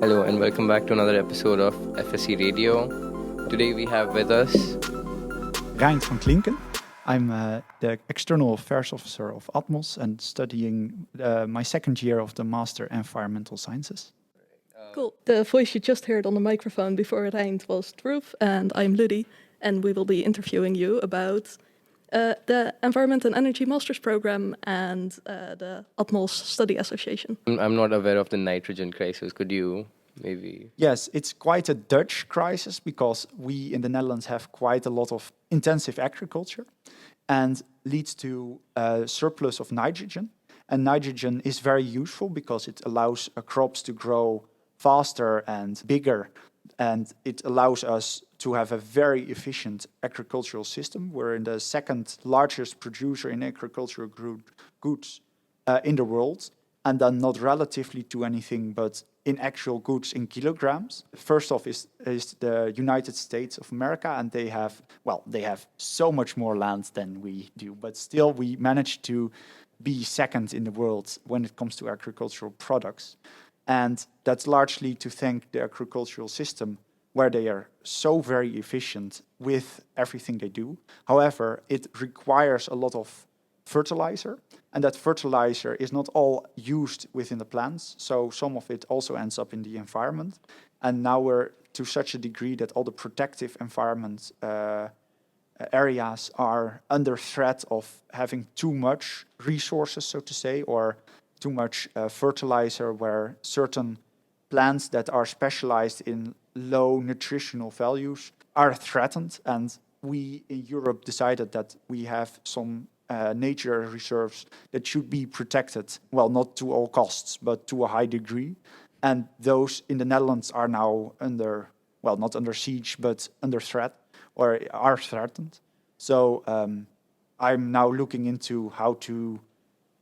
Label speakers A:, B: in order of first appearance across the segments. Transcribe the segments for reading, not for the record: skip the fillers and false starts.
A: Hello and welcome back to another episode of FSC Radio. Today we have with us
B: Reint van Klinken. I'm the External Affairs Officer of Atmos and studying my second year of the Master Environmental Sciences.
C: Cool. The voice you just heard on the microphone before Reint was Dhruv, and I'm Ludi, and we will be interviewing you about the Environment and Energy Masters Program and the Atmos Study Association.
A: I'm not aware of the nitrogen crisis. Could you maybe...
B: Yes, it's quite a Dutch crisis because we in the Netherlands have quite a lot of intensive agriculture and leads to a surplus of nitrogen. And nitrogen is very useful because it allows crops to grow faster and bigger, and it allows us to have a very efficient agricultural system. We're in the second largest producer in agricultural goods in the world, and then not relatively to anything, but in actual goods in kilograms. First off is the United States of America, and they have so much more land than we do, but still we managed to be second in the world when it comes to agricultural products. And that's largely to thank the agricultural system, where they are so very efficient with everything they do. However, it requires a lot of fertilizer, and that fertilizer is not all used within the plants, so some of it also ends up in the environment. And now we're to such a degree that all the protective environment areas are under threat of having too much resources, so to say, or too much fertilizer, where certain plants that are specialized in low nutritional values are threatened. And we in Europe decided that we have some nature reserves that should be protected, well, not to all costs, but to a high degree. And those in the Netherlands are now under, well, not under siege, but under threat, or are threatened. So I'm now looking into how to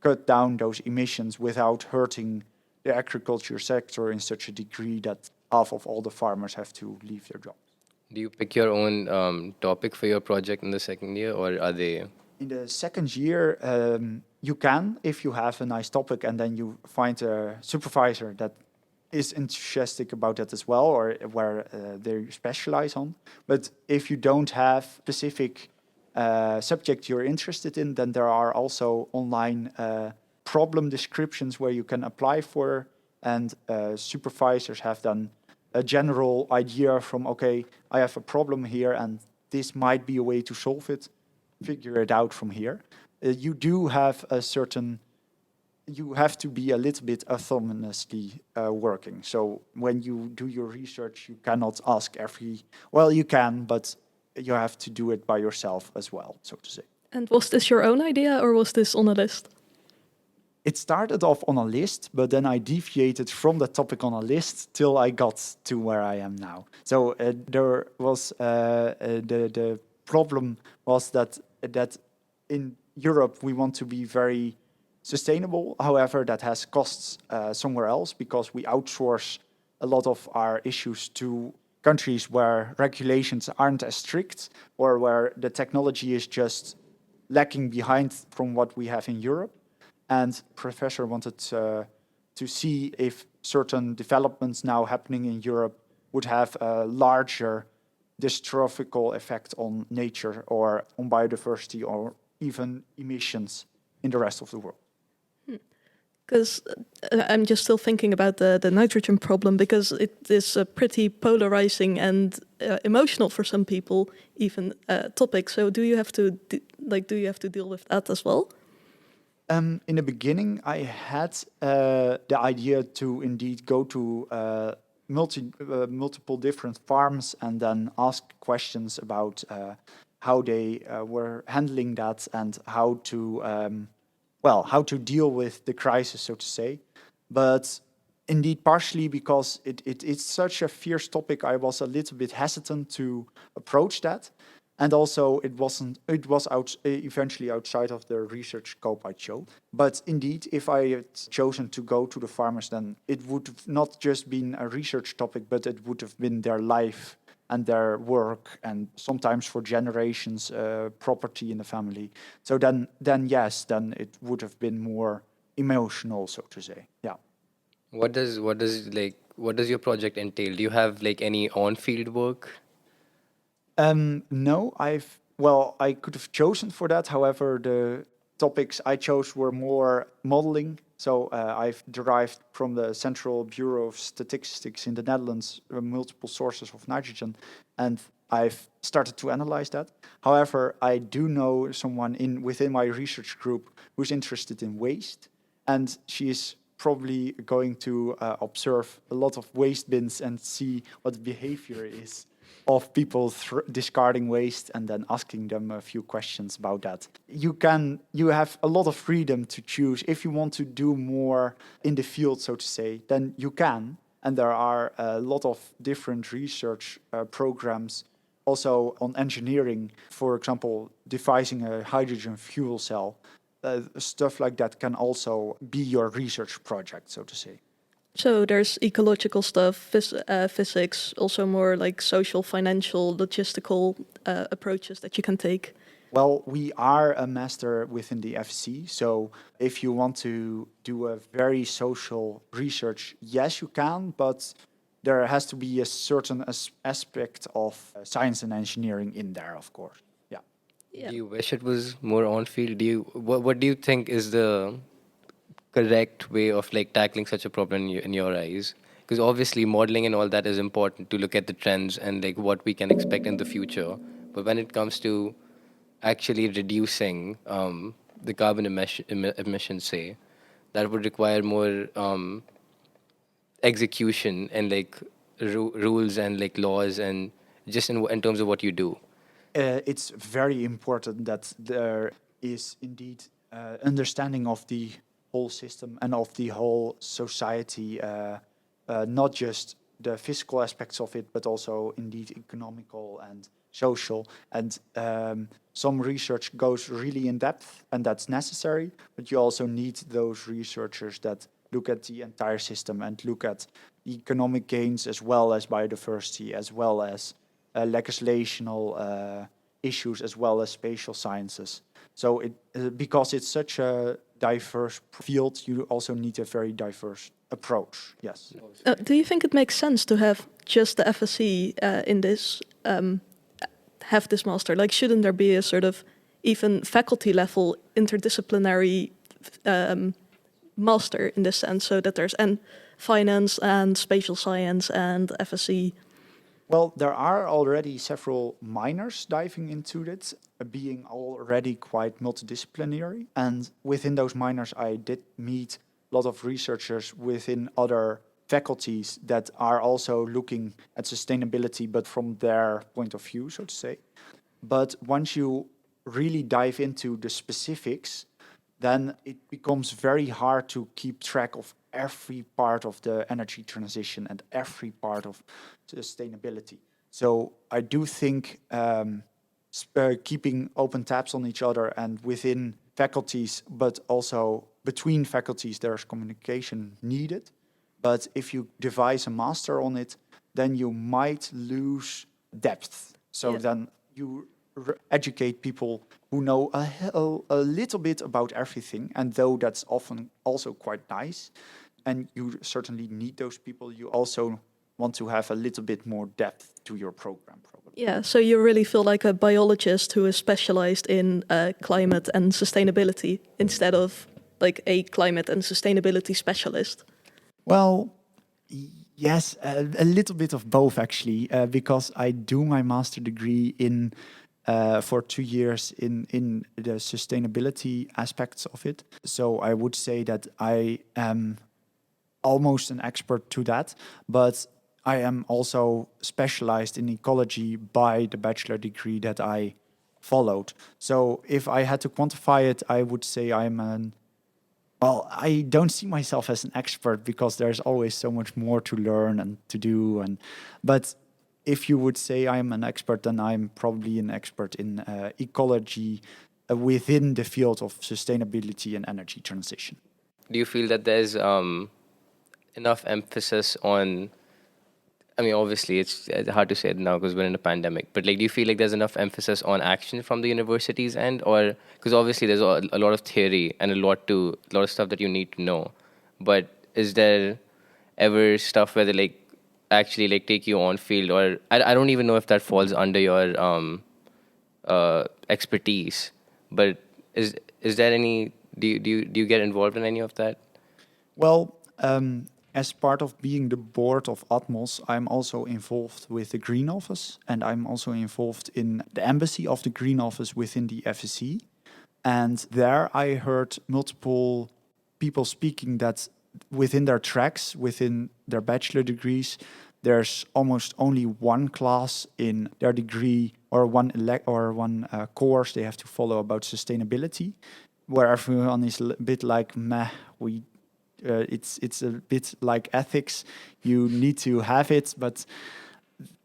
B: cut down those emissions without hurting the agriculture sector in such a degree that half of all the farmers have to leave their jobs.
A: Do you pick your own topic for your project in the second year, or are they...
B: In the second year, you can, if you have a nice topic, and then you find a supervisor that is enthusiastic about that as well, or where they specialize on. But if you don't have specific subject you're interested in, then there are also online problem descriptions where you can apply for, and supervisors have then a general idea from, okay, I have a problem here and this might be a way to solve it, figure it out from here. You do have you have to be a little bit autonomously working. So when you do your research, you cannot ask you can, but you have to do it by yourself as well, so to say.
C: And was this your own idea, or was this on a list?
B: It started off on a list, but then I deviated from the topic on a list till I got to where I am now. So there was the problem was that in Europe we want to be very sustainable. However, that has costs somewhere else, because we outsource a lot of our issues to countries where regulations aren't as strict, or where the technology is just lacking behind from what we have in Europe. And Professor wanted to see if certain developments now happening in Europe would have a larger dystrophical effect on nature or on biodiversity or even emissions in the rest of the world.
C: Because I'm just still thinking about the nitrogen problem, because it is a pretty polarizing and emotional for some people, even topic. So do you have to deal with that as well?
B: In the beginning, I had the idea to indeed go to multiple different farms and then ask questions about how they were handling that and how to deal with the crisis, so to say. But indeed, partially because it's such a fierce topic, I was a little bit hesitant to approach that. And also, it was eventually outside of the research scope I chose. But indeed, if I had chosen to go to the farmers, then it would have not just been a research topic, but it would have been their life and their work, and sometimes for generations, property in the family. So then it would have been more emotional, so to say. Yeah.
A: What does like what does your project entail? Do you have like any on-field work?
B: No, I could have chosen for that. However, the topics I chose were more modeling. So I've derived from the Central Bureau of Statistics in the Netherlands multiple sources of nitrogen, and I've started to analyze that. However, I do know someone within my research group who's interested in waste, and she is probably going to observe a lot of waste bins and see what the behavior is of people discarding waste and then asking them a few questions about that. You have a lot of freedom to choose. If you want to do more in the field, so to say, then you can. And there are a lot of different research programs also on engineering. For example, devising a hydrogen fuel cell. Stuff like that can also be your research project, so to say.
C: So there's ecological stuff, physics, also more like social, financial, logistical approaches that you can take.
B: Well, we are a master within the FC, so if you want to do a very social research, yes, you can, but there has to be a certain aspect of science and engineering in there, of course. Yeah.
C: Yeah.
A: Do you wish it was more on-field? What do you think is the correct way of like tackling such a problem in your eyes? Because obviously modeling and all that is important to look at the trends and like what we can expect in the future. But when it comes to actually reducing the carbon emissions, say, that would require more execution and like rules and like laws and just in terms of what you do.
B: It's very important that there is indeed understanding of the whole system and of the whole society, not just the physical aspects of it, but also indeed economical and social. And some research goes really in depth, and that's necessary, but you also need those researchers that look at the entire system and look at economic gains as well as biodiversity, as well as legislational issues, as well as spatial sciences. So because it's such a diverse field, you also need a very diverse approach. Yes.
C: Do you think it makes sense to have just the FSC in this, have this master? Like, shouldn't there be a sort of even faculty level interdisciplinary master in this sense, so that there's finance and spatial science and FSC?
B: Well, there are already several minors diving into it, being already quite multidisciplinary. And within those minors, I did meet a lot of researchers within other faculties that are also looking at sustainability, but from their point of view, so to say. But once you really dive into the specifics, then it becomes very hard to keep track of every part of the energy transition and every part of sustainability. So I do think keeping open tabs on each other and within faculties, but also between faculties, there's communication needed. But if you devise a master on it, then you might lose depth. So then you educate people who know a little bit about everything, and though that's often also quite nice, and you certainly need those people, you also want to have a little bit more depth to your program, probably.
C: Yeah, so you really feel like a biologist who is specialized in climate and sustainability instead of like a climate and sustainability specialist.
B: Well, yes, a little bit of both actually, because I do my master degree in for 2 years in the sustainability aspects of it. So I would say that I am almost an expert to that, but I am also specialized in ecology by the bachelor degree that I followed. So if I had to quantify it, I would say I don't see myself as an expert because there's always so much more to learn and to do. But if you would say I'm an expert, then I'm probably an expert in ecology within the field of sustainability and energy transition.
A: Do you feel that there's enough emphasis on, I mean, obviously it's hard to say it now because we're in a pandemic, but like, do you feel like there's enough emphasis on action from the university's end? Or, because obviously there's a lot of theory and a lot of stuff that you need to know, but is there ever stuff where they like actually like take you on field, or I don't even know if that falls under your expertise, but is there any, do you get involved in any of that?
B: Well, as part of being the board of Atmos, I'm also involved with the Green Office, and I'm also involved in the embassy of the Green Office within the FSC. And there I heard multiple people speaking that within their tracks, within their bachelor degrees, there's almost only one class in their degree or one course they have to follow about sustainability, where everyone is a bit like, meh, it's a bit like ethics. You need to have it, but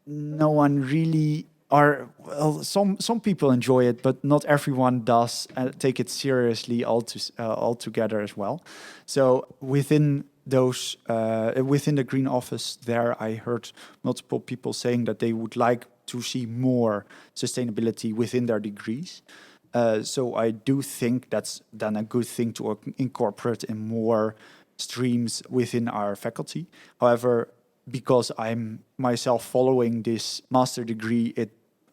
B: no one really, or well, some people enjoy it, but not everyone does take it seriously altogether as well. So within within the Green Office, there I heard multiple people saying that they would like to see more sustainability within their degrees. So I do think that's then a good thing to incorporate in more streams within our faculty. However, because I'm myself following this master degree, it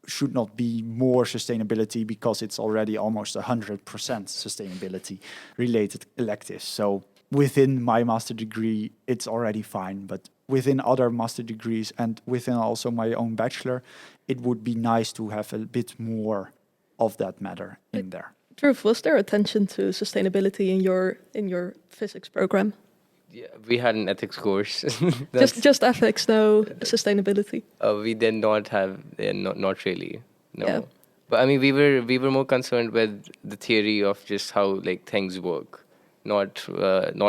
B: should not be more sustainability because it's already almost 100% sustainability related electives. So within my master degree, it's already fine. But within other master degrees and within also my own bachelor, it would be nice to have a bit more of that matter in there.
C: Dhruv, was there attention to sustainability in your physics program?
A: Yeah, we had an ethics course.
C: just ethics, no sustainability.
A: We did not have, not really, no.
C: Yeah.
A: But I mean, we were more concerned with the theory of just how like things work, not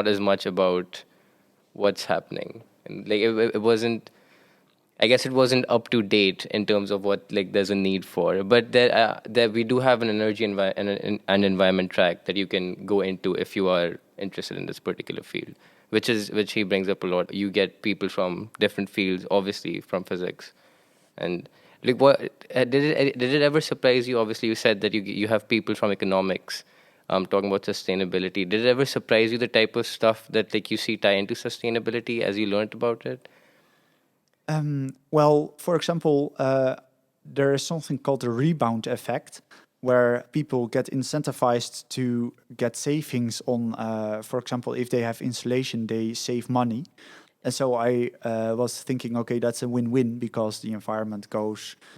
A: as much about what's happening. And like it wasn't. I guess it wasn't up to date in terms of what like there's a need for. But there we do have an energy and an environment track that you can go into if you are interested in this particular field, which he brings up a lot. You get people from different fields, obviously from physics, and like what did it ever surprise you? Obviously, you said that you have people from economics talking about sustainability. Did it ever surprise you the type of stuff that like you see tie into sustainability as you learned about it?
B: Well, for example, there is something called the rebound effect, where people get incentivized to get savings on, for example, if they have insulation, they save money. And so I was thinking, okay, that's a win-win because the environment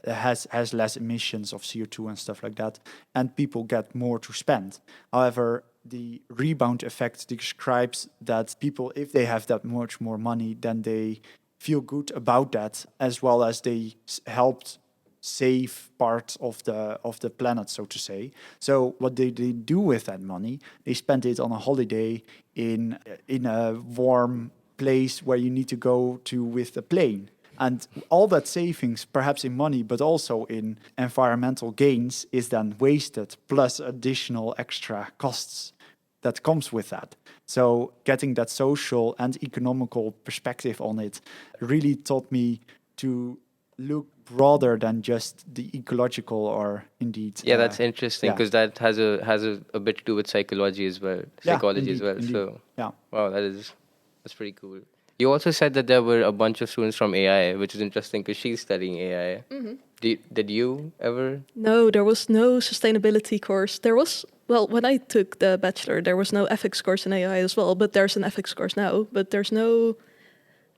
B: has less emissions of CO2 and stuff like that, and people get more to spend. However, the rebound effect describes that people, if they have that much more money, then they feel good about that, as well as they helped save part of the planet, so to say. So what they do with that money, they spend it on a holiday in a warm place where you need to go to with a plane. And all that savings, perhaps in money, but also in environmental gains, is then wasted, plus additional extra costs that comes with that. So getting that social and economical perspective on it really taught me to look broader than just the ecological or indeed.
A: Yeah, that's interesting because that has a bit to do with psychology as well, psychology as well.
B: Indeed.
A: So
B: yeah,
A: wow, that's pretty cool. You also said that there were a bunch of students from AI, which is interesting because she's studying AI. Mm-hmm. Did you ever?
C: No, there was no sustainability course. There was, well, when I took the bachelor, there was no ethics course in AI as well, but there's an ethics course now. But there's no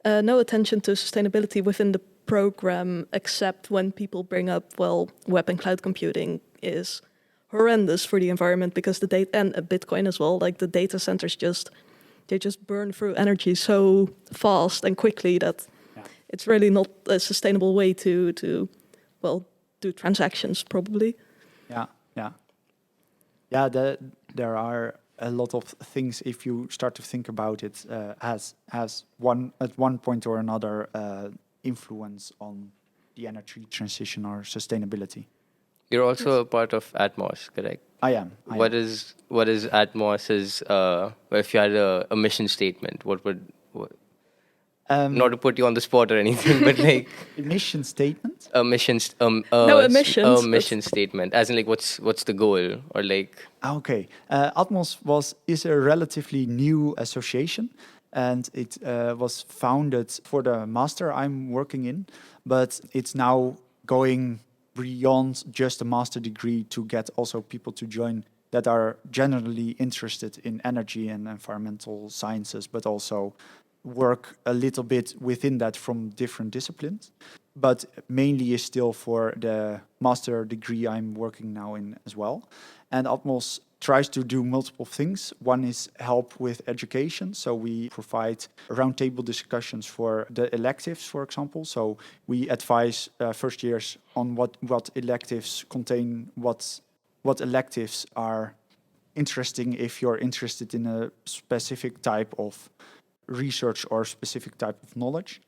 C: attention to sustainability within the program, except when people bring up, well, web and cloud computing is horrendous for the environment because the data, and Bitcoin as well, like the data centers they just burn through energy so fast and quickly that it's really not a sustainable way to do transactions, probably.
B: Yeah, there are a lot of things, if you start to think about it, has at one point or another influence on the energy transition or sustainability.
A: You're also a part of Atmos, correct?
B: I am.
A: What is Atmos's? If you had a mission statement, what would? Not to put you on the spot or anything, but like
B: mission statement.
A: A mission.
C: No emissions.
A: A mission statement, as in like what's the goal or like.
B: Okay, Atmos is a relatively new association. and it was founded for the master I'm working in, but it's now going beyond just a master degree to get also people to join that are generally interested in energy and environmental sciences, but also work a little bit within that from different disciplines. But mainly is still for the master degree I'm working now in as well. And Atmos tries to do multiple things. One is help with education. So we provide roundtable discussions for the electives, for example. So we advise first years on what electives contain, what electives are interesting if you're interested in a specific type of research or specific type of knowledge.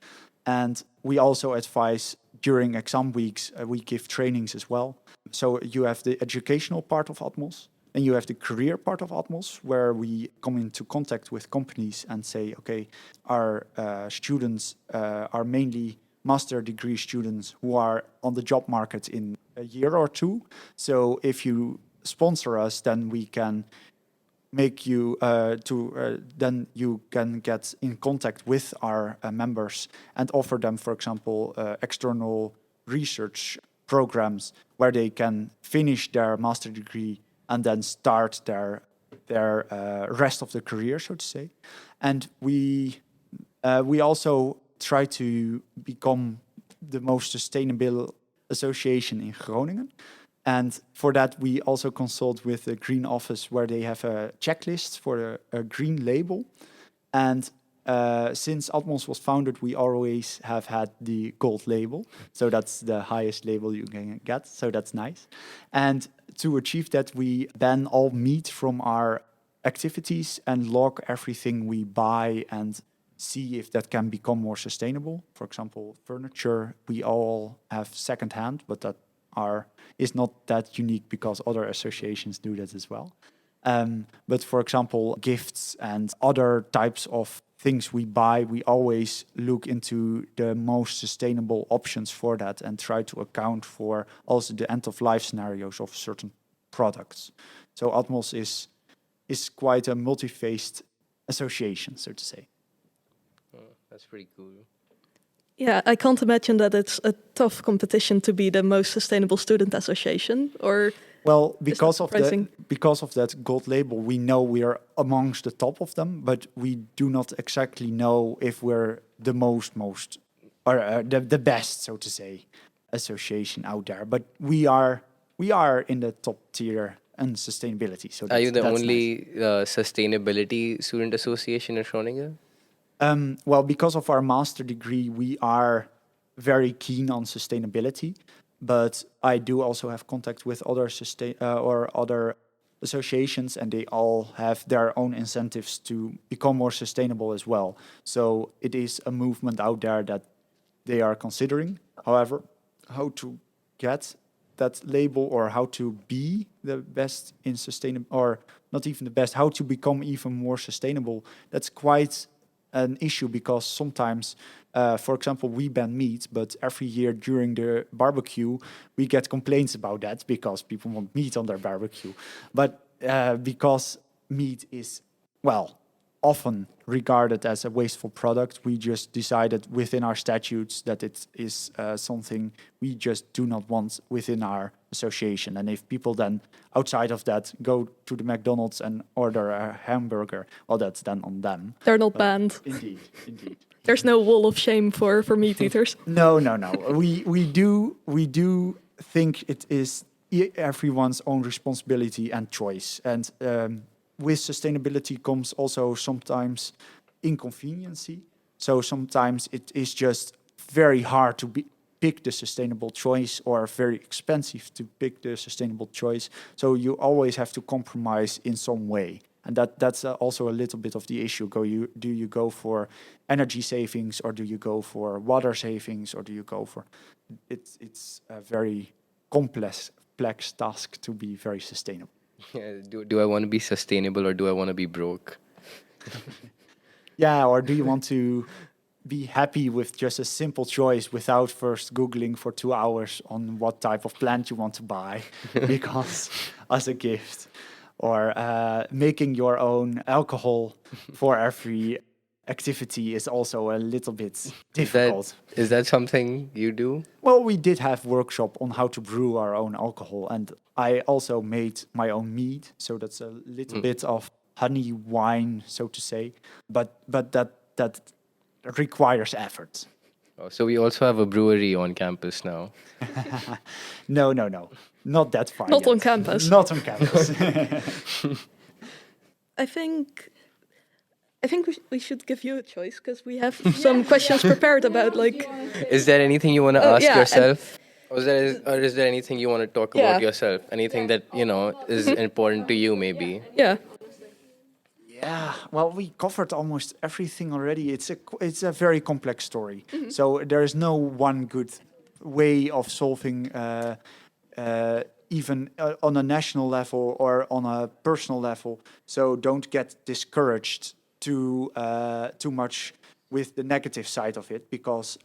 B: And we also advise during exam weeks, we give trainings as well. So you have the educational part of Atmos, and you have the career part of Atmos, where we come into contact with companies and say, okay, our students are mainly master degree students who are on the job market in a year or two. So if you sponsor us, then we can make you then you can get in contact with our members and offer them, for example, external research programs where they can finish their master degree and then start their rest of the career, so to say. And we also try to become the most sustainable association in Groningen. And for that, we also consult with the Green Office, where they have a checklist for a green label. And since Atmos was founded, we always have had the gold label. So that's the highest label you can get. So that's nice. And to achieve that, we then all meet from our activities and log everything we buy and see if that can become more sustainable. For example, furniture, we all have secondhand, but that is not that unique because other associations do that as well. But for example, gifts and other types of things we buy, we always look into the most sustainable options for that and try to account for also the end-of-life scenarios of certain products. So Atmos is quite a multi-faced association, so to say.
A: Oh, that's pretty cool.
C: Yeah, I can't imagine that it's a tough competition to be the most sustainable student association, or
B: well, because of that gold label, we know we are amongst the top of them, but we do not exactly know if we're the most or the best, so to say, association out there. But we are in the top tier in sustainability. So
A: Are you the
B: that's
A: only
B: nice.
A: sustainability student association in Groningen?
B: Well, because of our master degree, we are very keen on sustainability, but I do also have contact with other other associations, and they all have their own incentives to become more sustainable as well. So it is a movement out there that they are considering. However, how to get that label or how to be the best in sustainable, or not even the best, how to become even more sustainable, that's quite an issue, because sometimes, for example, we ban meat, but every year during the barbecue, we get complaints about that because people want meat on their barbecue. But because meat is, well, often regarded as a wasteful product, we just decided within our statutes that it is something we just do not want within our association. And if people then outside of that go to the McDonald's and order a hamburger, well, that's then on them.
C: They're not banned.
B: Indeed.
C: There's no wall of shame for meat eaters.
B: No. We do think it is everyone's own responsibility and choice. And with sustainability comes also sometimes inconveniency. So sometimes it is just very hard to pick the sustainable choice, or very expensive to pick the sustainable choice. So you always have to compromise in some way. And that's also a little bit of the issue. Do you go for energy savings, or do you go for water savings, or do you go for... It's a very complex task to be very sustainable.
A: Yeah, do I want to be sustainable, or do I want to be broke?
B: Yeah, or do you want to be happy with just a simple choice without first Googling for 2 hours on what type of plant you want to buy because as a gift, or making your own alcohol for every activity is also a little bit
A: Is
B: difficult.
A: is that something you do?
B: Well, we did have workshop on how to brew our own alcohol, and I also made my own mead, so that's a little bit of honey wine, so to say, but that requires effort.
A: Oh, so we also have a brewery on campus now.
B: No, not that far.
C: Not
B: yet.
C: on campus.
B: Not on campus.
C: I think we should give you a choice because we have some questions prepared about like
A: Is there anything you want to
C: Oh,
A: ask
C: yeah, and-
A: yourself? Or is there anything you want to talk
C: Yeah.
A: about yourself? Anything that, is important to you maybe?
C: yeah.
B: Yeah, well, we covered almost everything already. It's a very complex story, so there is no one good way of solving, even on a national level or on a personal level. So don't get discouraged too much with the negative side of it, because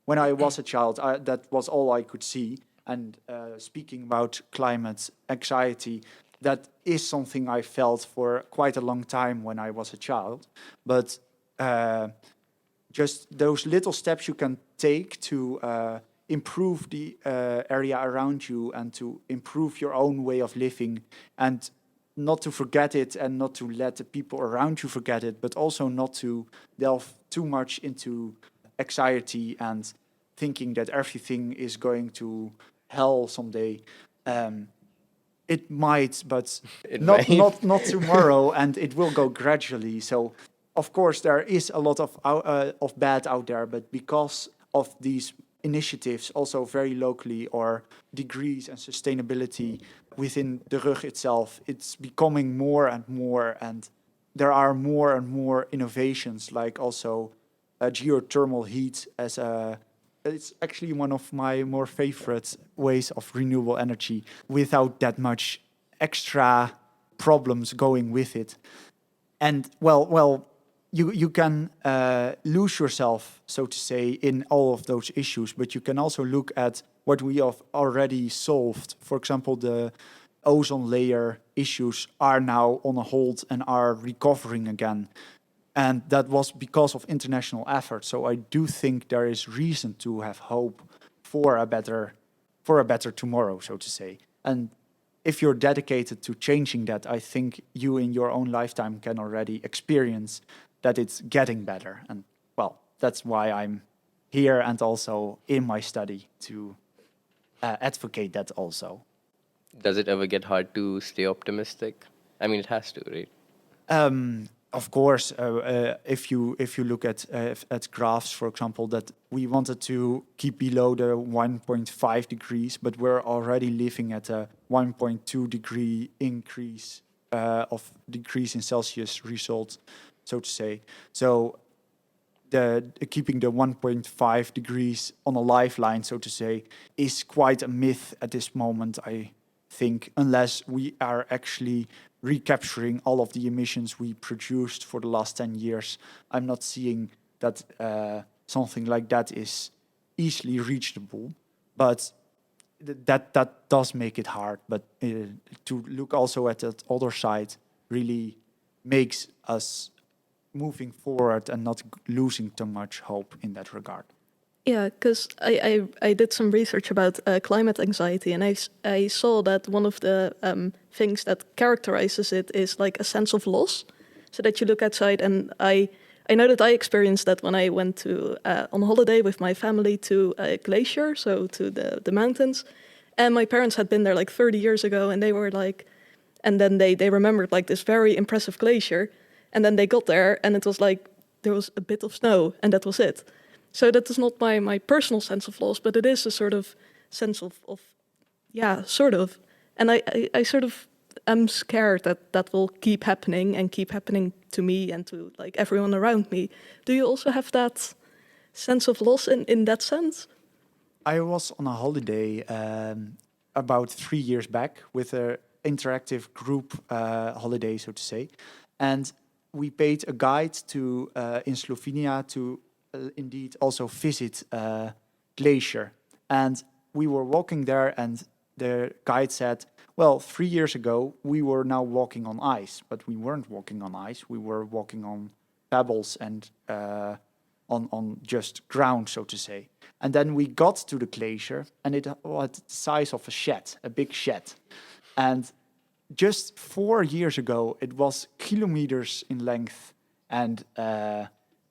B: when I was a child, that was all I could see. And speaking about climate anxiety, that is something I felt for quite a long time when I was a child. But just those little steps you can take to improve the area around you and to improve your own way of living, and not to forget it and not to let the people around you forget it, but also not to delve too much into anxiety and thinking that everything is going to hell someday. It might, but
A: It
B: not
A: might.
B: not tomorrow, and it will go gradually. So, of course, there is a lot of bad out there, but because of these initiatives, also very locally, or degrees and sustainability within the RUG itself, it's becoming more and more, and there are more and more innovations, like also geothermal heat as a. It's actually one of my more favorite ways of renewable energy without that much extra problems going with it. And you can lose yourself, so to say, in all of those issues, but you can also look at what we have already solved. For example, the ozone layer issues are now on a hold and are recovering again. And that was because of international effort. So I do think there is reason to have hope for a better tomorrow, so to say. And if you're dedicated to changing that, I think you in your own lifetime can already experience that it's getting better. And well, that's why I'm here and also in my study to advocate that also.
A: Does it ever get hard to stay optimistic? I mean, it has to, right?
B: Of course, if you look at graphs, for example, that we wanted to keep below the 1.5 degrees, but we're already living at a 1.2 degree increase of decrease in Celsius result, so to say. So the keeping the 1.5 degrees on a lifeline, so to say, is quite a myth at this moment, I think, unless we are actually recapturing all of the emissions we produced for the last 10 years. I'm not seeing that something like that is easily reachable, but that does make it hard. But to look also at that other side really makes us moving forward and not losing too much hope in that regard.
C: Yeah, because I did some research about climate anxiety, and I saw that one of the things that characterizes it is like a sense of loss. So that you look outside, and I know that I experienced that when I went to on holiday with my family to a glacier, so to the mountains, and my parents had been there like 30 years ago, and they were like, and then they remembered like this very impressive glacier, and then they got there, and it was like there was a bit of snow, and that was it. So that is not my personal sense of loss, but it is a sort of sense of yeah, sort of. And I sort of am scared that will keep happening and keep happening to me and to like everyone around me. Do you also have that sense of loss in that sense?
B: I was on a holiday about 3 years back with an interactive group holiday, so to say, and we paid a guide to in Slovenia to indeed also visit glacier. And we were walking there, and the guide said, well, 3 years ago we were now walking on ice, but we weren't walking on ice, we were walking on pebbles and on just ground, so to say. And then we got to the glacier, and it was the size of a shed, a big shed. And just 4 years ago, it was kilometers in length and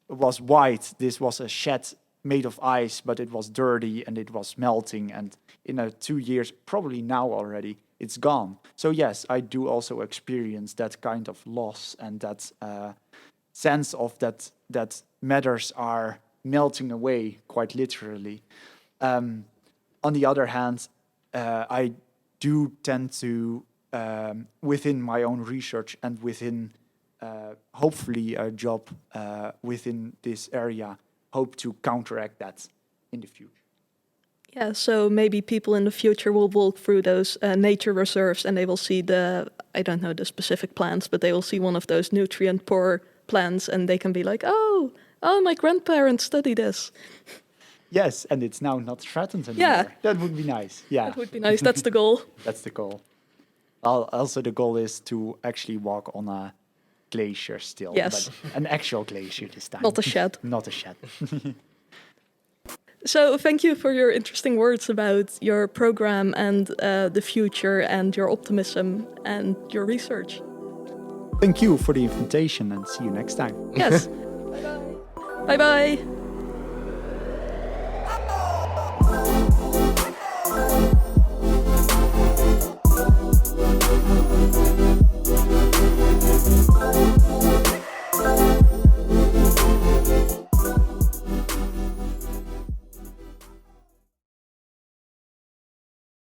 B: was white. This was a shed made of ice, but it was dirty and it was melting. And in 2 years, probably now already, it's gone. So yes, I do also experience that kind of loss and that sense of that matters are melting away, quite literally. On the other hand, I do tend to, within my own research and within hopefully a job within this area, hope to counteract that in the future.
C: Yeah, so maybe people in the future will walk through those nature reserves and they will see I don't know the specific plants, but they will see one of those nutrient-poor plants and they can be like, oh, my grandparents studied this.
B: Yes, and it's now not threatened anymore.
C: Yeah.
B: That would be nice. Yeah.
C: That would be nice. That's the goal.
B: That's the goal. Also, the goal is to actually walk on a glacier still.
C: Yes.
B: But an actual glacier this time.
C: Not a shed.
B: Not a shed.
C: So thank you for your interesting words about your program and the future and your optimism and your research.
B: Thank you for the invitation and see you next time.
C: Yes. Bye-bye. Bye-bye.